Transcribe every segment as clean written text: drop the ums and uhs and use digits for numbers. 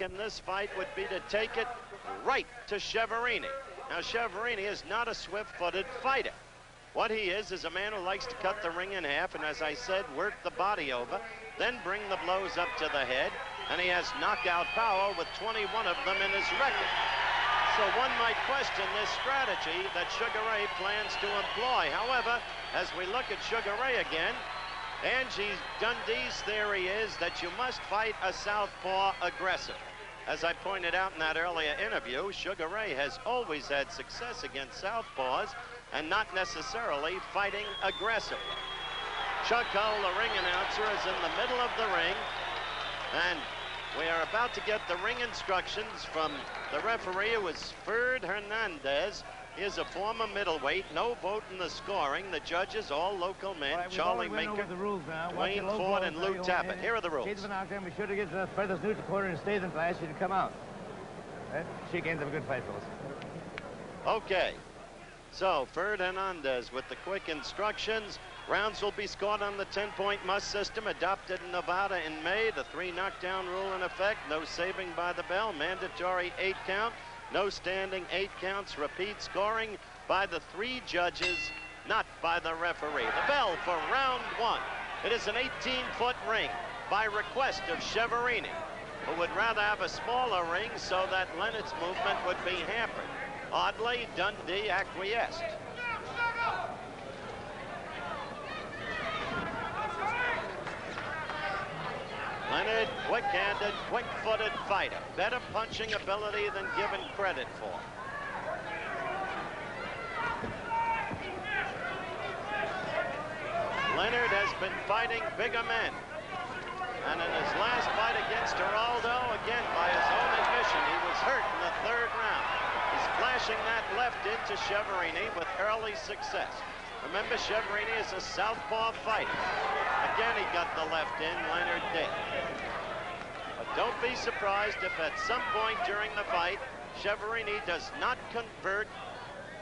in this fight would be to take it right to Chiaverini. Now, Chiaverini is not a swift-footed fighter. What he is a man who likes to cut the ring in half and, as I said, work the body over, then bring the blows up to the head, and he has knockout power with 21 of them in his record. So one might question this strategy that Sugar Ray plans to employ. However, as we look at Sugar Ray again, Angie Dundee's theory is that you must fight a southpaw aggressive. As I pointed out in that earlier interview, Sugar Ray has always had success against southpaws and not necessarily fighting aggressively. Chuck Hull, the ring announcer, is in the middle of the ring, and we are about to get the ring instructions from the referee, who is Ferd Hernandez. He is a former middleweight. No vote in the scoring. The judges, all local men. Right, Charlie Minker, Wayne Ford, and Lou Tappett. Here are the rules. Be sure to get to the furthest neutral corner and stay in class. You can come out. Right? Shake hands. Have a good fight, fellas. Okay. So, Ferd Hernandez with the quick instructions. Rounds will be scored on the 10-point must system adopted in Nevada in May. The 3 knockdown rule in effect. No saving by the bell. Mandatory 8 count. No standing 8 counts. Repeat scoring by the 3 judges, not by the referee. The bell for round 1. It is an 18-foot ring by request of Chiaverini, who would rather have a smaller ring so that Leonard's movement would be hampered. Oddly, Dundee acquiesced. Leonard, quick-handed, quick-footed fighter. Better punching ability than given credit for. Leonard has been fighting bigger men. And in his last fight against Geraldo, again, by his own admission, he was hurt in the 3rd round. He's flashing that left into Chiaverini with early success. Remember, Chiaverini is a southpaw fighter. Again, he got the left in, Leonard did. But don't be surprised if at some point during the fight, Chiaverini does not convert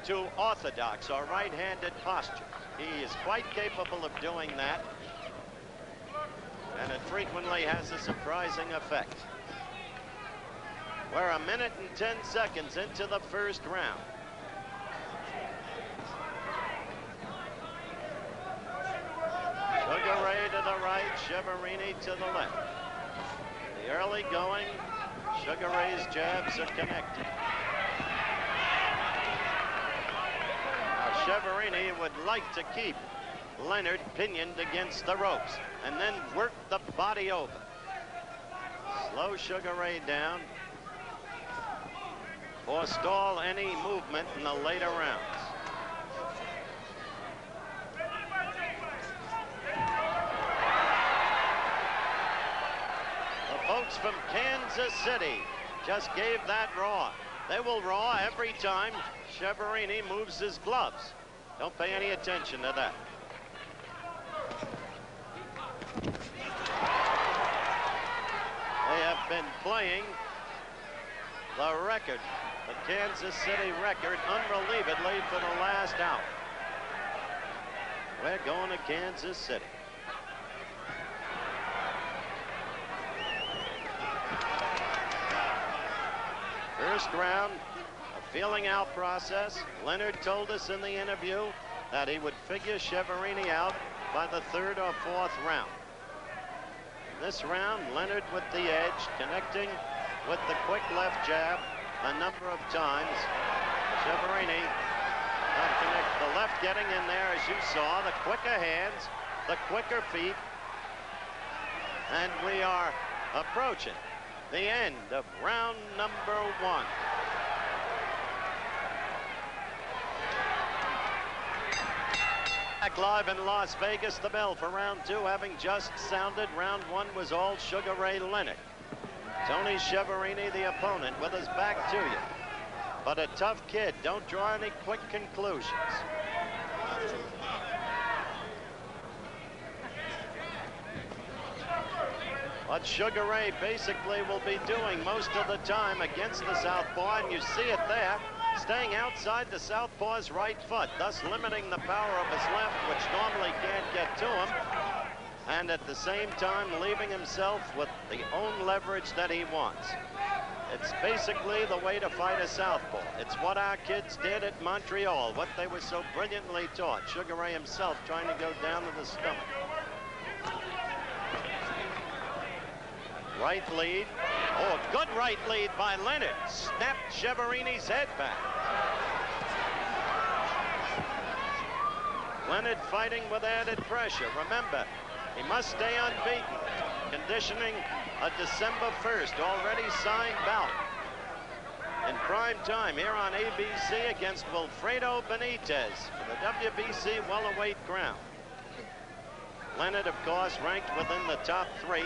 to orthodox or right-handed posture. He is quite capable of doing that, and it frequently has a surprising effect. We're 1 minute and 10 seconds into the 1st round. Sugar Ray to the right, Chiaverini to the left. The early going, Sugar Ray's jabs are connected. Now, Chiaverini would like to keep Leonard pinioned against the ropes and then work the body over. Slow Sugar Ray down. Forestall any movement in the later rounds. The folks from Kansas City just gave that roar. They will roar every time Chiaverini moves his gloves. Don't pay any attention to that. They have been playing the record, the Kansas City record, unrelievedly for the last hour. We're going to Kansas City. First round, a feeling out process. Leonard told us in the interview that he would figure Chiaverini out by the 3rd or 4th round. This round, Leonard with the edge, connecting with the quick left jab a number of times. Chiaverini not connect. The left getting in there, as you saw, the quicker hands, the quicker feet. And we are approaching the end of round number 1. Back live in Las Vegas, the bell for round 2 having just sounded. Round 1 was all Sugar Ray Leonard. Tony Chiaverini, the opponent, with his back to you. But a tough kid. Don't draw any quick conclusions. What Sugar Ray basically will be doing most of the time against the southpaw, and you see it there, staying outside the southpaw's right foot, thus limiting the power of his left, which normally can't get to him. and at the same time leaving himself with the own leverage that he wants. It's basically the way to fight a southpaw. It's what our kids did at Montreal, what they were so brilliantly taught. Sugar Ray himself trying to go down to the stomach. Right lead. Oh, a good right lead by Leonard. Snapped Chiaverini's head back. Leonard fighting with added pressure. Remember, he must stay unbeaten. Conditioning a December 1st, already signed bout. In prime time here on ABC against Wilfredo Benitez for the WBC welterweight crown. Leonard, of course, ranked within the top 3.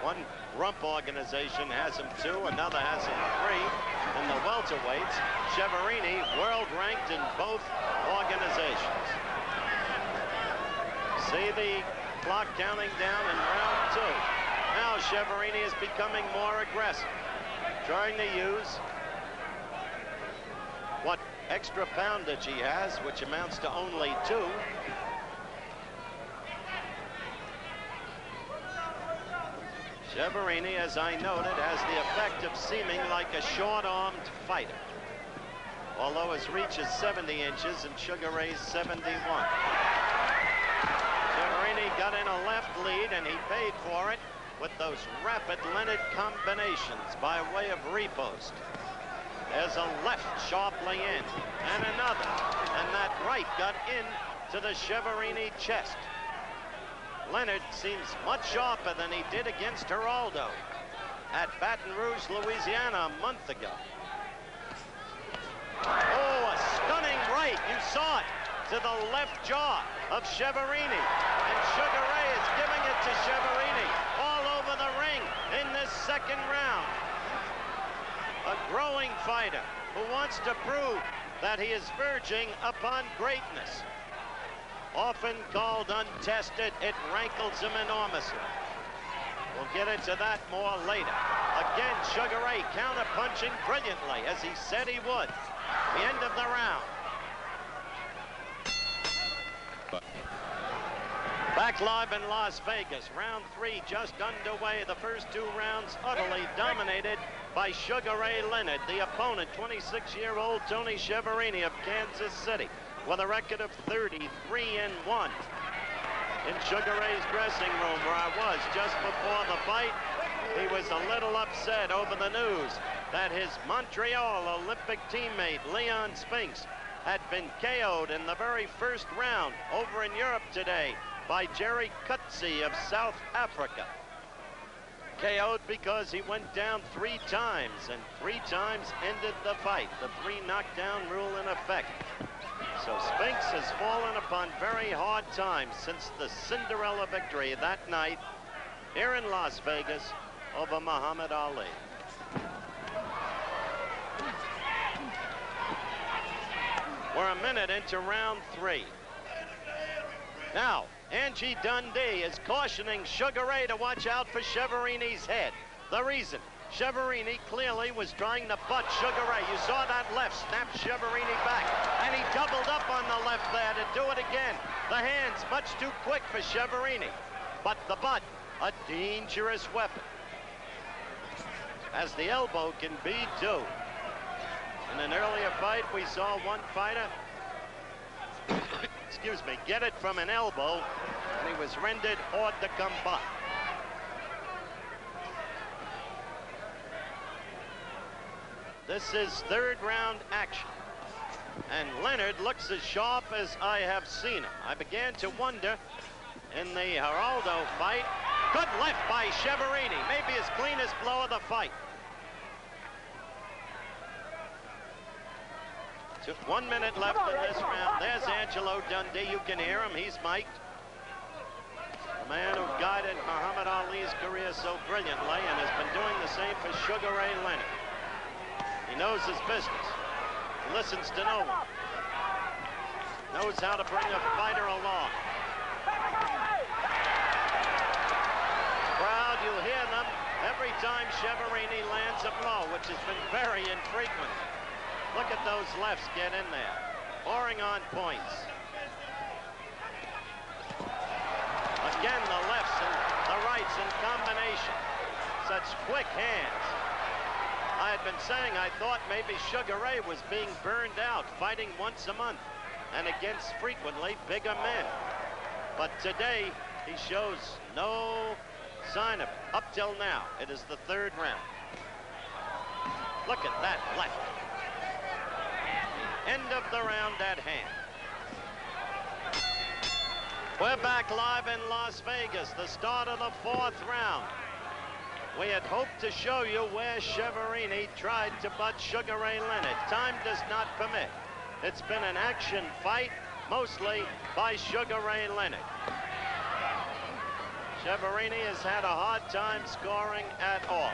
One rump organization has him 2, another has him 3. In the welterweights, Chiaverini world ranked in both organizations. See the clock counting down in round 2. Now Chiaverini is becoming more aggressive, trying to use what extra poundage he has, which amounts to only 2. Chiaverini, as I noted, has the effect of seeming like a short-armed fighter, although his reach is 70 inches and Sugar Ray's 71. Chiaverini got in a left lead, and he paid for it with those rapid Leonard combinations by way of repost. There's a left sharply in, and another, and that right got in to the Chiaverini chest. Leonard seems much sharper than he did against Geraldo at Baton Rouge, Louisiana a month ago. Oh, a stunning right. You saw it to the left jaw of Chiaverini. And Sugar Ray is giving it to Chiaverini all over the ring in this second round. A growing fighter who wants to prove that he is verging upon greatness. Often called untested, it rankles him enormously. We'll get into that more later. Again, Sugar Ray counter-punching brilliantly, as he said he would. The end of the round. Back live in Las Vegas, round 3 just underway. The first 2 rounds utterly dominated by Sugar Ray Leonard. The opponent, 26-year-old Tony Chiaverini of Kansas City, with a record of 33-1. In Sugar Ray's dressing room, where I was just before the fight, he was a little upset over the news that his Montreal Olympic teammate, Leon Spinks, had been KO'd in the very first round over in Europe today by Jerry Coetzee of South Africa. KO'd because he went down 3 times, and 3 times ended the fight. The 3 knockdown rule in effect. So Spinks has fallen upon very hard times since the Cinderella victory that night here in Las Vegas over Muhammad Ali. We're a minute into round 3. Now, Angie Dundee is cautioning Sugar Ray to watch out for Chiaverini's head. The reason, Chiaverini clearly was trying to butt Sugar Ray. You saw that left snap Chiaverini back, and he doubled up on the left there to do it again. The hands much too quick for Chiaverini, but the butt, a dangerous weapon, as the elbow can be too. In an earlier fight, we saw one fighter excuse me, get it from an elbow, and he was rendered hors de combat. This is 3rd round action, and Leonard looks as sharp as I have seen him. I began to wonder in the Geraldo fight. Good left by Chiaverini, maybe his cleanest blow of the fight. 1 minute left in this round. There's Angelo Dundee. You can hear him. He's mic'd. The man who guided Muhammad Ali's career so brilliantly and has been doing the same for Sugar Ray Leonard. He knows his business. He listens to no one. Knows how to bring a fighter along. Crowd, you hear them every time Chiaverini lands a blow, which has been very infrequent. Look at those lefts get in there, pouring on points. Again, the lefts, and strikes in combination. Such quick hands. I had been saying I thought maybe Sugar Ray was being burned out, fighting once a month and against frequently bigger men. But today, he shows no sign of it. Up till now, it is the third round. Look at that left. End of the round at hand. We're back live in Las Vegas, the start of the fourth round. We had hoped to show you where Chiaverini tried to butt Sugar Ray Leonard. Time does not permit. It's been an action fight, mostly by Sugar Ray Leonard. Chiaverini has had a hard time scoring at all.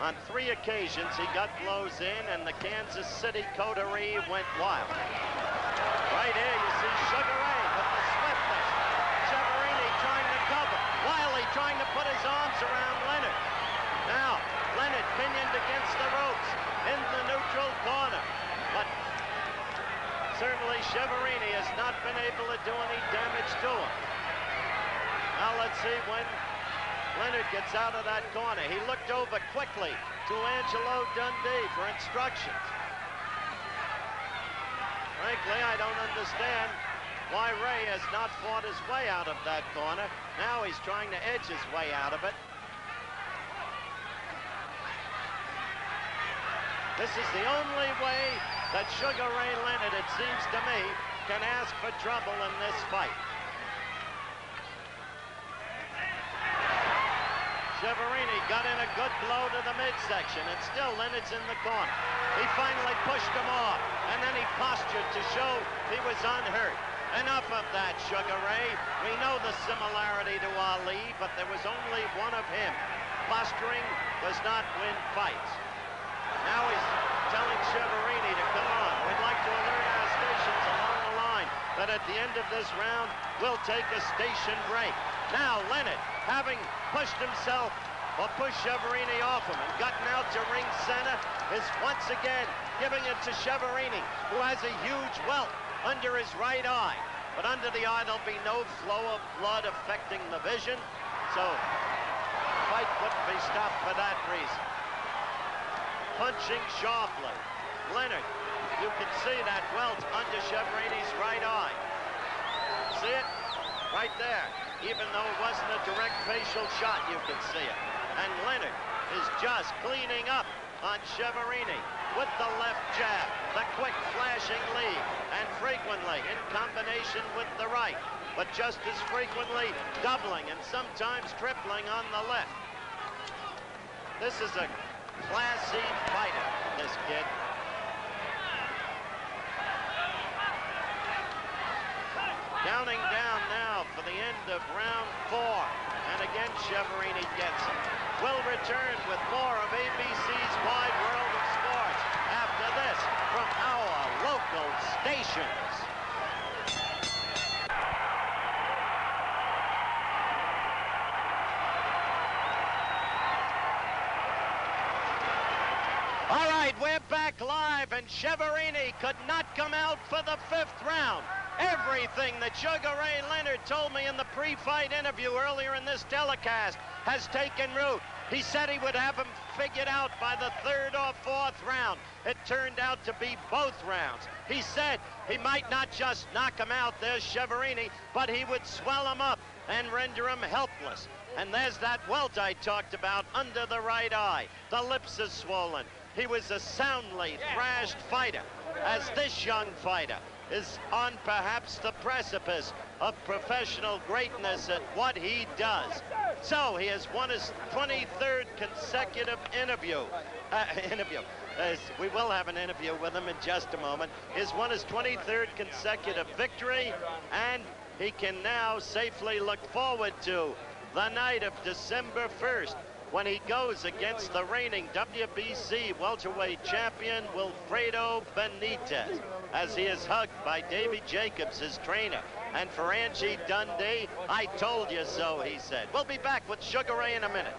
On 3 occasions, he got blows in, and the Kansas City coterie went wild. Right here, you see Sugar Ray with the swiftness. Chiaverini trying to cover. Wiley trying to put his arms around Leonard. Now, Leonard pinioned against the ropes in the neutral corner. But certainly Chiaverini has not been able to do any damage to him. Now let's see when Leonard gets out of that corner. He looked over quickly to Angelo Dundee for instructions. Frankly, I don't understand why Ray has not fought his way out of that corner. Now he's trying to edge his way out of it. This is the only way that Sugar Ray Leonard, it seems to me, can ask for trouble in this fight. Chiaverini got in a good blow to the midsection, and still Leonard's in the corner. He finally pushed him off, and then he postured to show he was unhurt. Enough of that, Sugar Ray. We know the similarity to Ali, but there was only one of him. Posturing does not win fights. Now he's telling Chiaverini to come on. We'd like to alert our stations along the line that at the end of this round, we'll take a station break. Now Leonard, having pushed himself or pushed Chiaverini off him and gotten out to ring center, is once again giving it to Chiaverini, who has a huge welt under his right eye. But under the eye, there'll be no flow of blood affecting the vision, so the fight couldn't be stopped for that reason. Punching sharply. Leonard, you can see that welt under Chiaverini's right eye. See it? Right there. Even though it wasn't a direct facial shot, you can see it. And Leonard is just cleaning up on Chiaverini with the left jab, the quick flashing lead, and frequently in combination with the right, but just as frequently doubling and sometimes tripling on the left. This is a classy fighter, this kid. Counting down now for the end of round 4. And again, Chiaverini gets it. We'll return with more of ABC's Wide World of Sports after this from our local stations. All right, we're back live, and Chiaverini could not come out for the 5th round. Everything that Sugar Ray Leonard told me in the pre-fight interview earlier in this telecast has taken root. He said he would have him figured out by the 3rd or 4th round. It turned out to be both rounds. He said he might not just knock him out, there's Chiaverini, but he would swell him up and render him helpless. And there's that welt I talked about under the right eye. The lips are swollen. He was a soundly thrashed fighter, as this young fighter is on perhaps the precipice of professional greatness at what he does. So he has won his 23rd consecutive interview. We will have an interview with him in just a moment. He's won his 23rd consecutive victory, and he can now safely look forward to the night of December 1st, when he goes against the reigning WBC welterweight champion Wilfredo Benitez, as he is hugged by Davey Jacobs, his trainer. And for Angie Dundee, I told you so, he said. We'll be back with Sugar Ray in a minute.